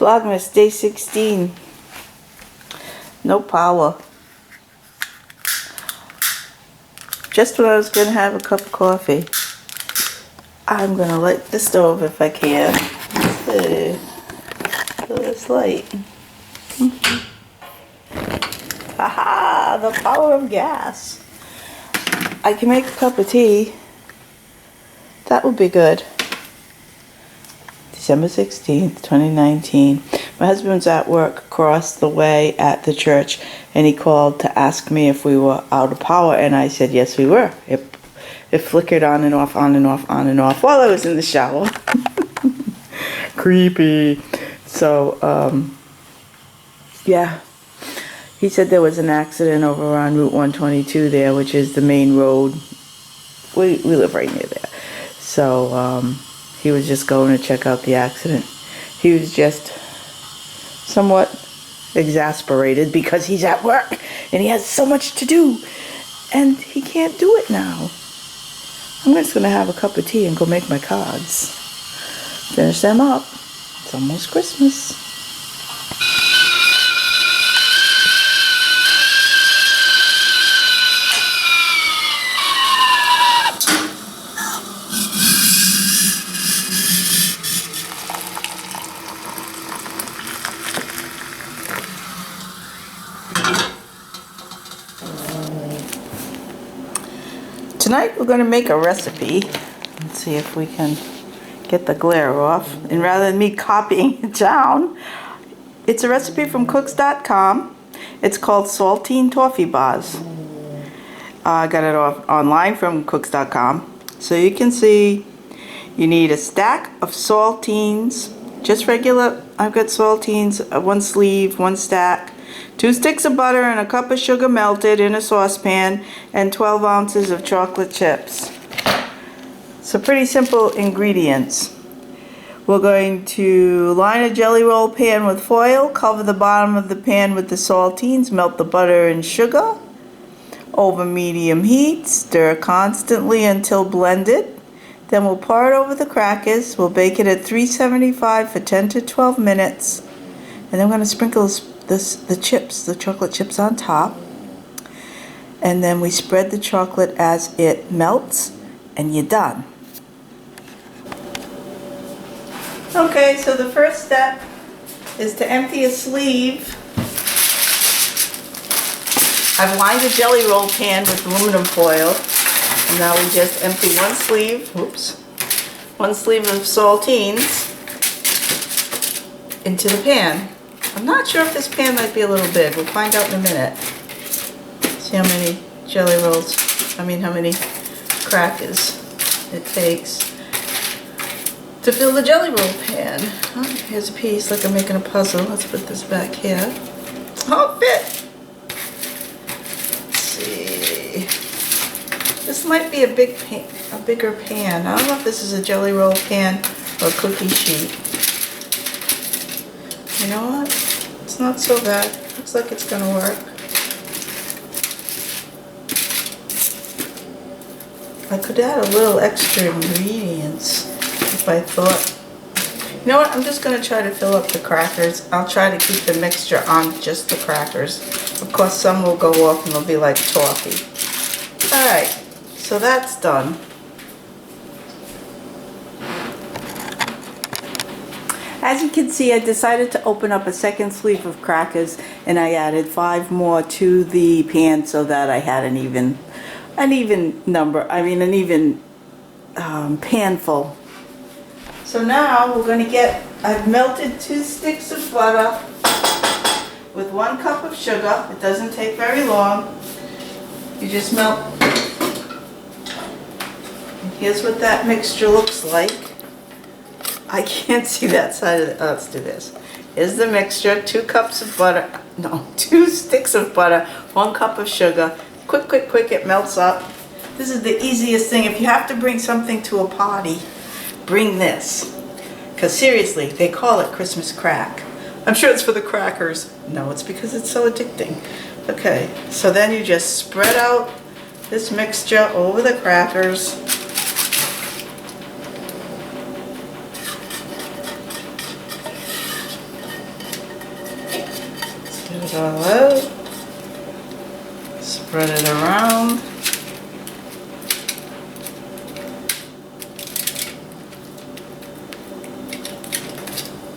Vlogmas day 16. No power. Just when I was going to have a cup of coffee, I'm going to light the stove if I can. So it's light. Haha, the power of gas. I can make a cup of tea. That would be good. December 16th, 2019. My husband's at work across the way at the church, and he called to ask me if we were out of power, and I said yes we were. It flickered on and off, on and off, on and off while I was in the shower. Creepy. So, yeah. He said there was an accident over on Route 122 there, which is the main road. We live right near there. So, he was just going to check out the accident. He was just somewhat exasperated because he's at work and he has so much to do and he can't do it now. I'm just going to have a cup of tea and go make my cards. Finish them up. It's almost Christmas. Tonight we're going to make a recipe. Let's see if we can get the glare off. And rather than me copying it down, it's a recipe from cooks.com. It's called Saltine Toffee bars. I got it off online from cooks.com. So you can see you need a stack of saltines, just regular. I've got saltines, one sleeve, one stack. 2 sticks of butter and a cup of sugar melted in a saucepan and 12 ounces of chocolate chips. So pretty simple ingredients. We're going to line a jelly roll pan with foil, cover the bottom of the pan with the saltines, melt the butter and sugar over medium heat, stir constantly until blended. Then we'll pour it over the crackers. We'll bake it at 375 for 10 to 12 minutes. And then we're going to sprinkle the chocolate chips on top, and then we spread the chocolate as it melts, and you're done. Okay, so the first step is to empty a sleeve. I've lined a jelly roll pan with aluminum foil, and now we just empty one sleeve of saltines into the pan. I'm not sure if this pan might be a little big. We'll find out in a minute. See how many how many crackers it takes to fill the jelly roll pan. Oh, here's a piece, like I'm making a puzzle. Let's put this back here. Oh, it fit! Let's see. This might be a bigger pan. I don't know if this is a jelly roll pan or a cookie sheet. You know what? It's not so bad. Looks like it's gonna work. I could add a little extra ingredients if I thought. You know what? I'm just gonna try to fill up the crackers. I'll try to keep the mixture on just the crackers. Of course, some will go off and they'll be like toffee. Alright, so that's done. As you can see, I decided to open up a second sleeve of crackers, and I added 5 more to the pan so that I had an even pan full. So now we're going to I've melted 2 sticks of butter with 1 cup of sugar. It doesn't take very long. You just melt. And here's what that mixture looks like. I can't see that side of the, let's do this. Here's the mixture, 2 cups of butter, no, 2 sticks of butter, 1 cup of sugar. Quick, it melts up. This is the easiest thing. If you have to bring something to a party, bring this. Because seriously, they call it Christmas crack. I'm sure it's for the crackers. No, it's because it's so addicting. Okay, so then you just spread out this mixture over the crackers. all out. Spread it around.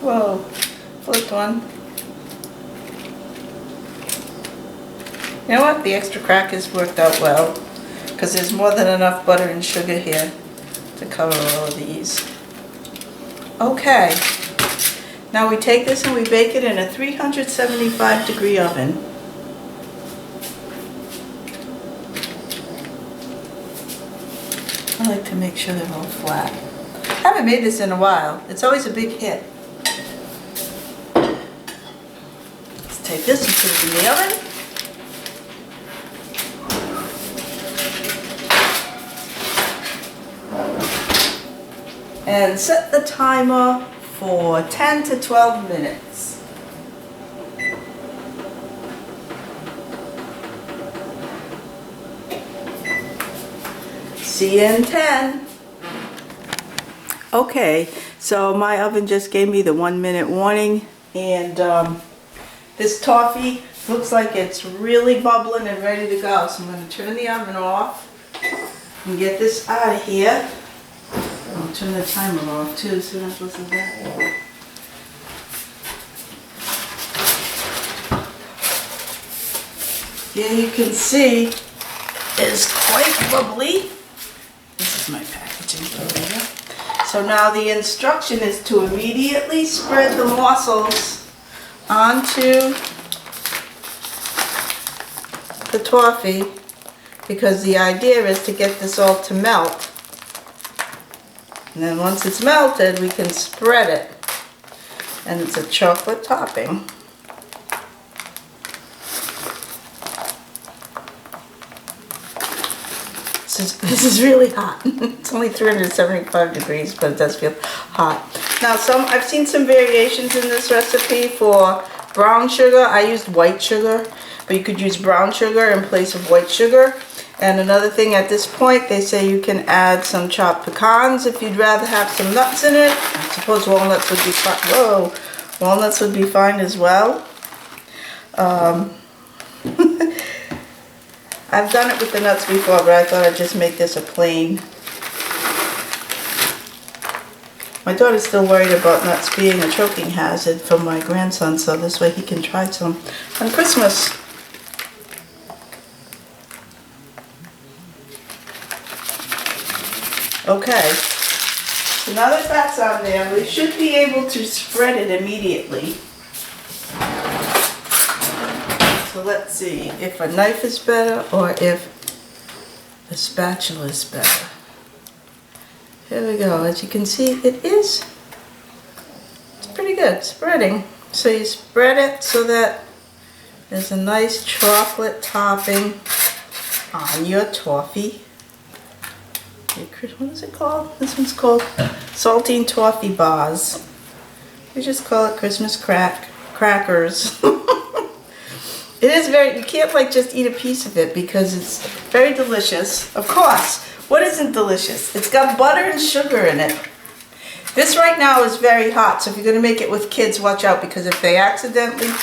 Whoa, flipped one. You know what? The extra crackers worked out well because there's more than enough butter and sugar here to cover all of these. Okay, now we take this and we bake it in a 375-degree oven. I like to make sure they're all flat. I haven't made this in a while. It's always a big hit. Let's take this and put it in the oven. And set the timer for 10 to 12 minutes. See you in 10. Okay, so my oven just gave me the 1-minute warning, and this toffee looks like it's really bubbling and ready to go. So I'm going to turn the oven off and get this out of here. I'll turn the timer off too, so I'm supposed to that. Here you can see it's quite bubbly. This is my packaging for later. So now the instruction is to immediately spread the morsels onto the toffee, because the idea is to get this all to melt. And then once it's melted, we can spread it. And it's a chocolate topping. This is really hot. It's only 375 degrees, but it does feel hot. Now I've seen some variations in this recipe for brown sugar. I used white sugar, but you could use brown sugar in place of white sugar. And another thing, at this point, they say you can add some chopped pecans if you'd rather have some nuts in it. I suppose walnuts would be fine. Whoa, walnuts would be fine as well. I've done it with the nuts before, but I thought I'd just make this a plain. My daughter's still worried about nuts being a choking hazard for my grandson, so this way he can try some on Christmas. Okay, so now that that's on there, we should be able to spread it immediately. So let's see if a knife is better or if the spatula is better. Here we go. As you can see, it's pretty good spreading. So you spread it so that there's a nice chocolate topping on your toffee. What is it called? This one's called Saltine Toffee Bars. We just call it Christmas crackers. It is you can't like just eat a piece of it because it's very delicious. Of course, what isn't delicious? It's got butter and sugar in it. This right now is very hot, so if you're going to make it with kids, watch out, because if they accidentally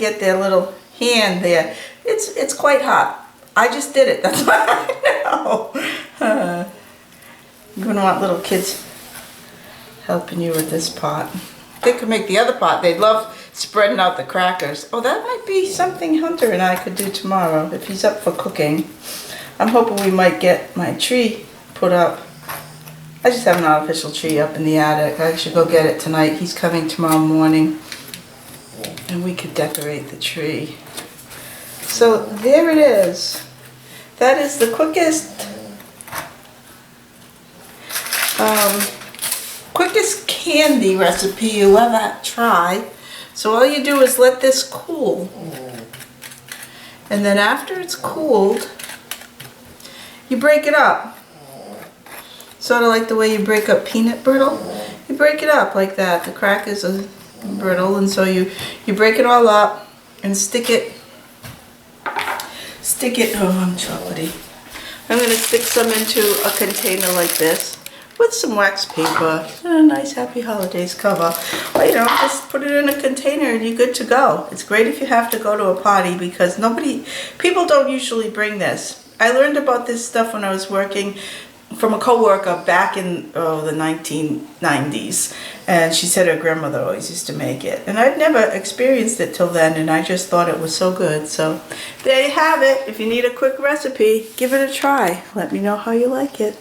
get their little hand there, it's quite hot. I just did it, that's why I know. You're going to want little kids helping you with this pot. They could make the other pot. They'd love spreading out the crackers. Oh, that might be something Hunter and I could do tomorrow if he's up for cooking. I'm hoping we might get my tree put up. I just have an artificial tree up in the attic. I should go get it tonight. He's coming tomorrow morning. And we could decorate the tree. So there it is. That is the quickest candy recipe you'll ever try. So all you do is let this cool. And then after it's cooled, you break it up. Sort of like the way you break up peanut brittle. You break it up like that. The crackers are brittle, and so you break it all up and stick it, oh, I'm chocolatey. I'm going to stick some into a container like this. with some wax paper and a nice Happy Holidays cover. Or, you know, just put it in a container and you're good to go. It's great if you have to go to a party because people don't usually bring this. I learned about this stuff when I was working from a coworker back in the 1990s, and she said her grandmother always used to make it, and I'd never experienced it till then, and I just thought it was so good. So there you have it. If you need a quick recipe, give it a try. Let me know how you like it.